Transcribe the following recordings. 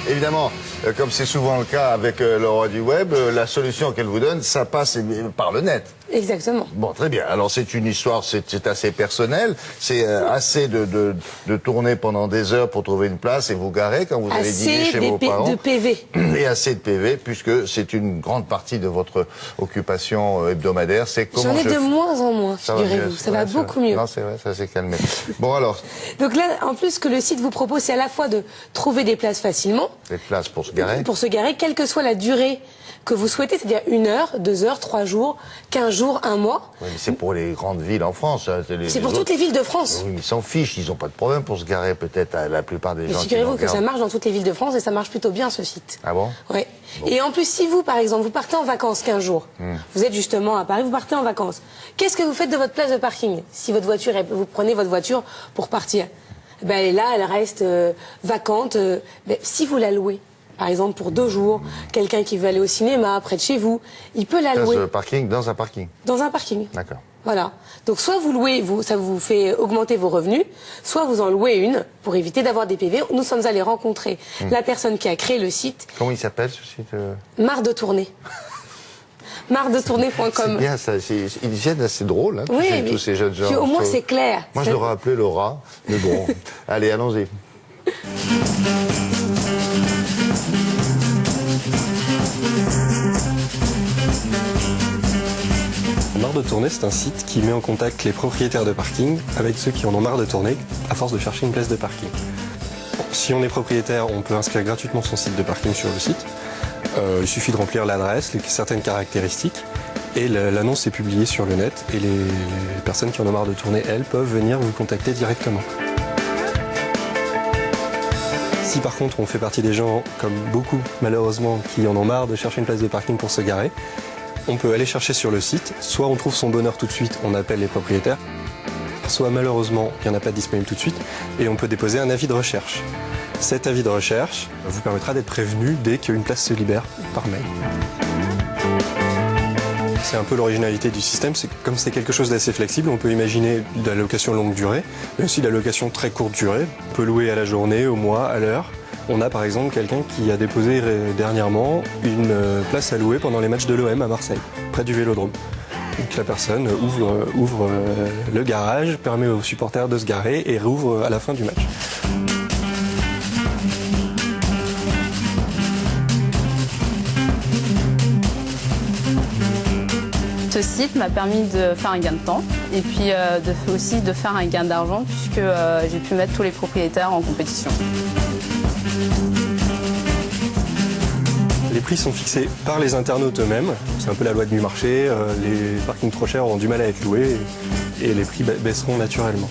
évidemment, comme c'est souvent le cas avec le roi du web, la solution qu'elle vous donne, ça passe par le net. Exactement. Bon, très bien. Alors, c'est une histoire, c'est assez personnel. C'est assez de tourner pendant des heures pour trouver une place et vous garer quand vous allez dîner chez vos parents. Assez de PV. Et assez de PV, puisque c'est une grande partie de votre occupation hebdomadaire. C'est comment J'en ai de moins en moins, figurez-vous. Ça va beaucoup mieux. Non, c'est vrai, ça s'est calmé. Bon, alors. Donc là, en plus, ce que le site vous propose, c'est à la fois de trouver des places facilement. Des places pour se garer. Pour se garer, quelle que soit la durée que vous souhaitez, c'est-à-dire 1 heure, 2 heures, 3 jours, 15 jours, 1 mois. Oui, mais c'est pour les grandes villes en France. C'est pour toutes les villes de France. Oui, ils s'en fichent, ils n'ont pas de problème pour se garer peut-être à la plupart des gens. Figurez-vous que ça marche dans toutes les villes de France et ça marche plutôt bien ce site. Ah bon? Oui. Bon. Et en plus, si vous, par exemple, vous partez en vacances 15 jours, vous êtes justement à Paris, vous partez en vacances, qu'est-ce que vous faites de votre place de parking? Si votre voiture, vous prenez votre voiture pour partir, ben elle est là, elle reste vacante. Ben, si vous la louez, par exemple pour 2 jours, quelqu'un qui veut aller au cinéma près de chez vous, il peut la louer. Parking dans un parking. Dans un parking. D'accord. Voilà. Donc soit vous louez, ça vous fait augmenter vos revenus, soit vous en louez une pour éviter d'avoir des PV. Nous sommes allés rencontrer la personne qui a créé le site. Comment il s'appelle ce site? Marre de tourner. Marredetourner.com. C'est bien ça, ils viennent assez drôles, hein, oui, tous ces jeunes gens. Puis au moins c'est clair. Moi je l'aurais appelé Laura, mais bon, allez, allons-y. Marre de tourner, c'est un site qui met en contact les propriétaires de parking avec ceux qui en ont marre de tourner à force de chercher une place de parking. Bon, si on est propriétaire, on peut inscrire gratuitement son site de parking sur le site. Il suffit de remplir l'adresse, certaines caractéristiques, et l'annonce est publiée sur le net, et les personnes qui en ont marre de tourner, elles, peuvent venir vous contacter directement. Si par contre on fait partie des gens, comme beaucoup malheureusement, qui en ont marre de chercher une place de parking pour se garer, on peut aller chercher sur le site, soit on trouve son bonheur tout de suite, on appelle les propriétaires, soit malheureusement il n'y en a pas de disponible tout de suite, et on peut déposer un avis de recherche. Cet avis de recherche vous permettra d'être prévenu dès qu'une place se libère par mail. C'est un peu l'originalité du système, c'est comme c'est quelque chose d'assez flexible, on peut imaginer de la location longue durée, mais aussi de la location très courte durée. On peut louer à la journée, au mois, à l'heure. On a par exemple quelqu'un qui a déposé dernièrement une place à louer pendant les matchs de l'OM à Marseille, près du Vélodrome. Donc la personne ouvre le garage, permet aux supporters de se garer et rouvre à la fin du match. Ce site m'a permis de faire un gain de temps et puis aussi de faire un gain d'argent puisque j'ai pu mettre tous les propriétaires en compétition. Les prix sont fixés par les internautes eux-mêmes, c'est un peu la loi du marché, les parkings trop chers auront du mal à être loués et les prix baisseront naturellement.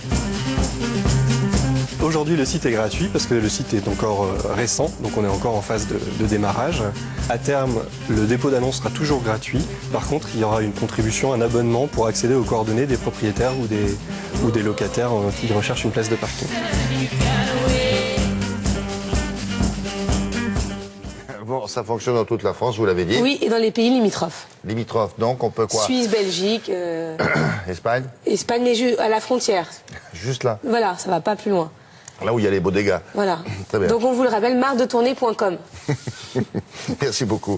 Aujourd'hui, le site est gratuit parce que le site est encore récent, donc on est encore en phase de démarrage. À terme, le dépôt d'annonce sera toujours gratuit. Par contre, il y aura une contribution, un abonnement pour accéder aux coordonnées des propriétaires ou des locataires qui recherchent une place de parking. Bon, ça fonctionne dans toute la France, vous l'avez dit. Oui, et dans les pays limitrophes. Limitrophes, donc on peut quoi? Suisse, Belgique, Espagne? Espagne, mais à la frontière. Juste là? Voilà, ça va pas plus loin. Là où il y a les beaux dégâts. Voilà. Très bien. Donc on vous le rappelle, marredetourner.com. Merci beaucoup.